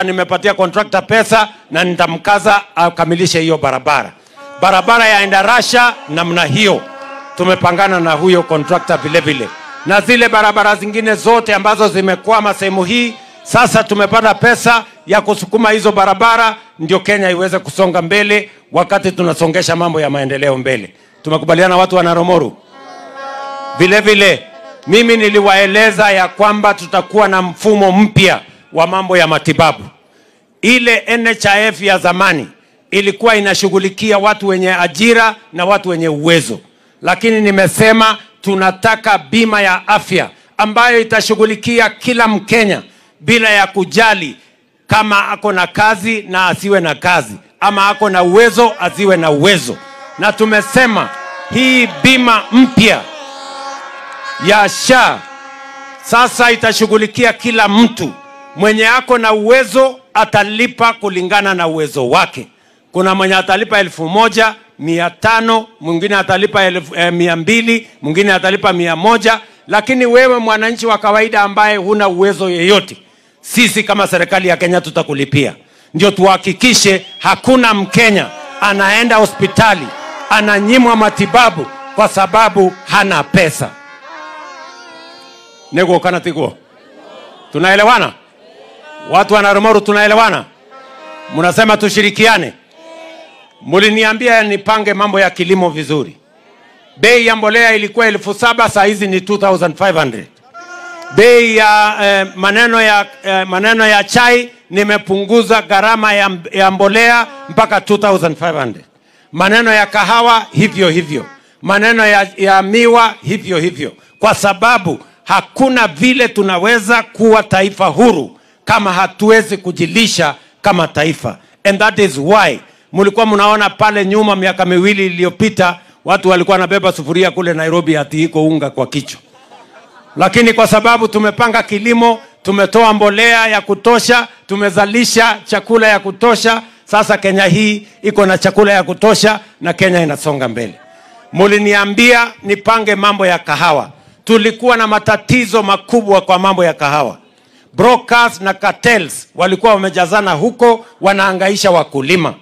Nimepatia contractor pesa na nitamkaza akamilishe hiyo barabara. Barabara ya Endarasha namna hiyo tumepangana na huyo contractor vile vile. Na zile barabara zingine zote ambazo zimekwama sehemu hii, sasa tumepata pesa ya kusukuma hizo barabara ndio Kenya iweze kusonga mbele wakati tunasongesha mambo ya maendeleo mbele. Tumekubaliana watu wa Naramoru. Vile vile mimi niliwaeleza ya kwamba tutakuwa na mfumo mpya wa mambo ya matibabu. Ile NHIF ya zamani ilikuwa inashughulikia watu wenye ajira na watu wenye uwezo. Lakini nimesema tunataka bima ya afya ambayo itashughulikia kila Mkenya bila ya kujali kama ako na kazi na asiwe na kazi, ama ako na uwezo asiwe na uwezo. Na tumesema hii bima mpya ya SHA sasa itashughulikia kila mtu. Mwenye ako na uwezo atalipa kulingana na uwezo wake. Kuna mwenye atalipa 1,500, mwingine atalipa 200, mwingine atalipa 100. Lakini wewe mwananchi wa kawaida ambaye huna uwezo yeyote, sisi kama serikali ya Kenya tutakulipia. Ndio tuhakikishe hakuna Mkenya anaenda hospitali ananyimwa matibabu kwa sababu hana pesa. Nego kana tiguo. Tunaelewana? Watu wa Naramoru tunaelewana? Mnasema tushirikiane? Muliniambia nipange mambo ya kilimo vizuri. Bei ya mbolea ilikuwa 7,000, sasa hizi ni 2,500. Bei ya maneno ya chai nimepunguza gharama ya mbolea mpaka 2,500. Maneno ya kahawa hivyo hivyo. Maneno ya miwa hivyo hivyo. Kwa sababu hakuna vile tunaweza kuwa taifa huru kama hatuwezi kujilisha kama taifa. And that is why mulikuwa mnaona pale nyuma miaka 2 iliyopita watu walikuwa wanabeba sufuria kule Nairobi ati iko unga kwa kichwa. Lakini kwa sababu tumepanga kilimo, tumetoa mbolea ya kutosha, tumezalisha chakula ya kutosha, sasa Kenya hii iko na chakula ya kutosha na Kenya inasonga mbele. Muliniambia nipange mambo ya kahawa. Tulikuwa na matatizo makubwa kwa mambo ya kahawa. Brokers na cartels walikuwa wamejazana huko, wanahangaisha wakulima.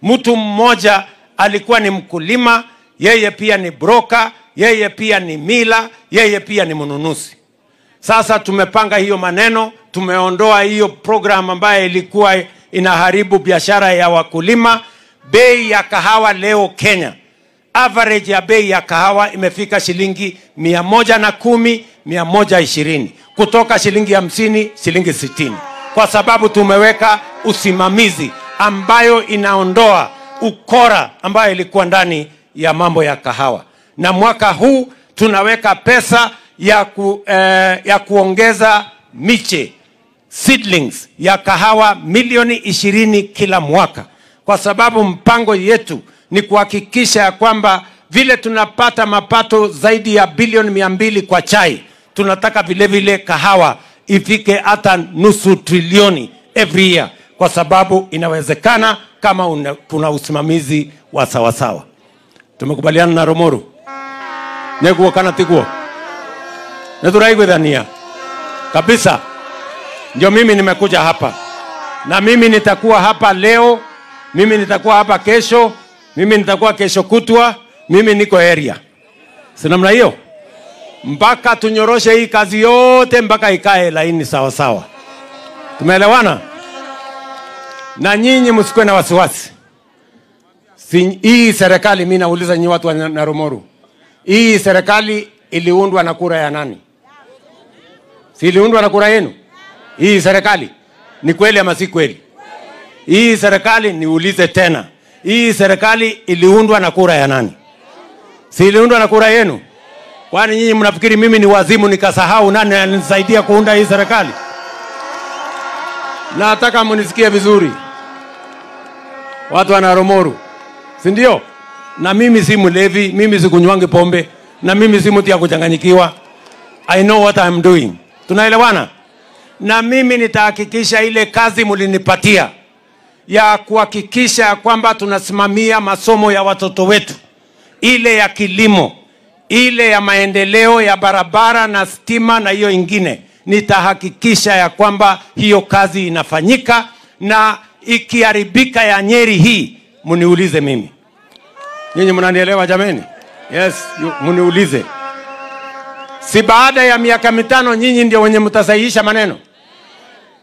Mtu mmoja alikuwa ni mkulima, yeye pia ni broker, yeye pia ni mila, yeye pia ni mnunuzi. Sasa tumepanga hiyo maneno, tumeondoa hiyo program ambayo ilikuwa inaharibu biashara ya wakulima. Bei ya kahawa leo Kenya, average ya bei ya kahawa imefika shilingi 110, 120. Kutoka shilingi 50, shilingi 60. Kwa sababu tumeweka usimamizi ambayo inaondoa ukora ambayo ilikuwa ndani ya mambo ya kahawa. Na mwaka huu tunaweka pesa ya kuongeza miche, seedlings ya kahawa milioni 20 kila mwaka. Kwa sababu mpango yetu ni kuhakikisha ya kwamba vile tunapata mapato zaidi ya bilioni 200 kwa chai, tunataka vile vile kahawa ifike hata nusu trilioni every year. Kwa sababu inawezekana kama kuna usimamizi wa sawasawa. Tumekubaliana na Naramoru. Neguo kana tiguo. Neduraigwethania. Kabisa. Ndio mimi nimekuja hapa. Na mimi nitakuwa hapa leo, mimi nitakuwa hapa kesho, mimi nitakuwa kesho kutwa, mimi niko area. Si namna hiyo? Mpaka tunyoroshe hii kazi yote mpaka ikae laini sawa sawa. Tumeelewana? Na nyinyi msikuwe na wasiwasi. Hii serikali, mimi nauliza nyinyi watu wa Naramoru, hii serikali iliundwa na kura ya nani? Si iliundwa na kura yenu? Hii serikali ni kweli ama si kweli? Hii serikali, niulize tena, hii serikali iliundwa na kura ya nani? Si iliundwa na kura yenu? Kwani nyinyi mnafikiri mimi ni wazimu nikasahau nani alinisaidia kuunda hii serikali? Nataka mnisikie vizuri, watu wa Naramoru, si ndio? Na mimi si mlevi, mimi sikunywangi pombe, na mimi si mtu ya kuchanganyikiwa. I know what I'm doing. Tunaelewana? Na mimi nitahakikisha ile kazi mlinipatia ya kuhakikisha kwamba tunasimamia masomo ya watoto wetu, ile ya kilimo, ile ya maendeleo ya barabara na stima na hiyo ingine, nitahakikisha ya kwamba hiyo kazi inafanyika na ikiharibika ya Nyeri hii muniulize mimi. Nyinyi mnanielewa jameni? Yes, muniulize. Si baada ya miaka mitano nyinyi ndio wenye mtasahihisha maneno?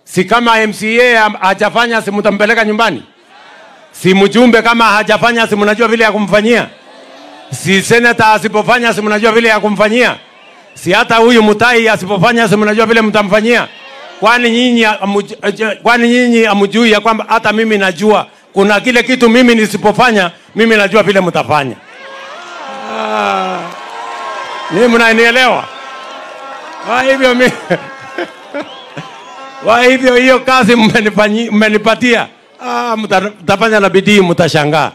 Si kama MCA hajafanya si mtampeleka nyumbani? Si mjumbe kama hajafanya si mnajua vile ya kumfanyia? Si senator asipofanya si mnajua vile ya kumfanyia? Si hata huyu Mutai asipofanya si mnajua vile mtamfanyia? Kwani nyinyi hamjui ya kwamba hata mimi najua kuna kile kitu mimi nisipofanya mimi najua vile mtafanya? Ni mnanielewa? Kwa hivyo hiyo kazi mmenipatia, mtafanya na bidii, mtashangaa.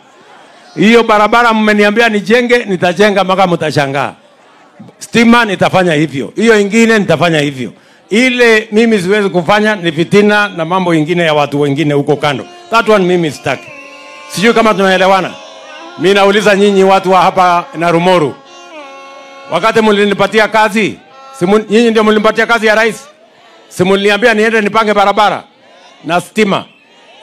Hiyo barabara mmeniambia nijenge, nitajenga mpaka mtashangaa. Stima nitafanya hivyo. Hiyo ingine nitafanya hivyo. Ile mimi siwezi kufanya ni fitina na mambo ingine ya watu wengine huko kando. That one mimi sitaki. Sijui kama tunaelewana. Mimi nauliza nyinyi watu wa hapa na Rumoru. Wakati mlinipatia kazi, nyinyi ndio mlinipatia kazi ya rais. Simuliambia niende nipange barabara na stima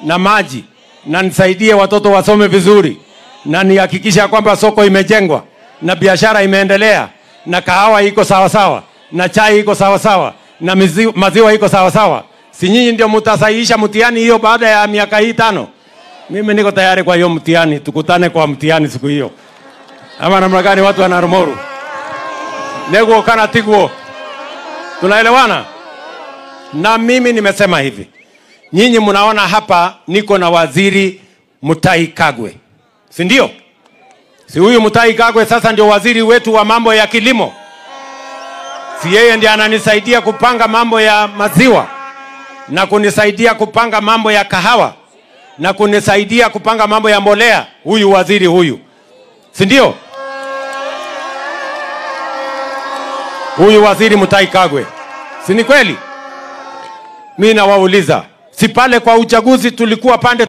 na maji na nisaidie watoto wasome vizuri na nihakikisha kwamba soko imejengwa na biashara imeendelea na kahawa iko sawa sawa na chai iko sawa sawa na maziwa iko sawa sawa. Si nyinyi ndio mtasahihisha mtihani hiyo baada ya miaka hii 5? Mimi niko tayari kwa hiyo mtihani, tukutane kwa mtihani siku hiyo. Ama namna gani watu wa Rumoru? Nego kana tiguo. Tunaelewana? Na mimi nimesema hivi. Nyinyi mnaona hapa niko na waziri Mutahi Kagwe. Si ndio? Si huyu Mutahi Kagwe sasa ndio waziri wetu wa mambo ya kilimo? Si yeye ndiye ananisaidia kupanga mambo ya maziwa na kunisaidia kupanga mambo ya kahawa na kunisaidia kupanga mambo ya mbolea, huyu waziri huyu? Si ndio? Huyu waziri Mutahi Kagwe. Si ni kweli? Mimi nawauliza, si pale kwa uchaguzi tulikuwa pande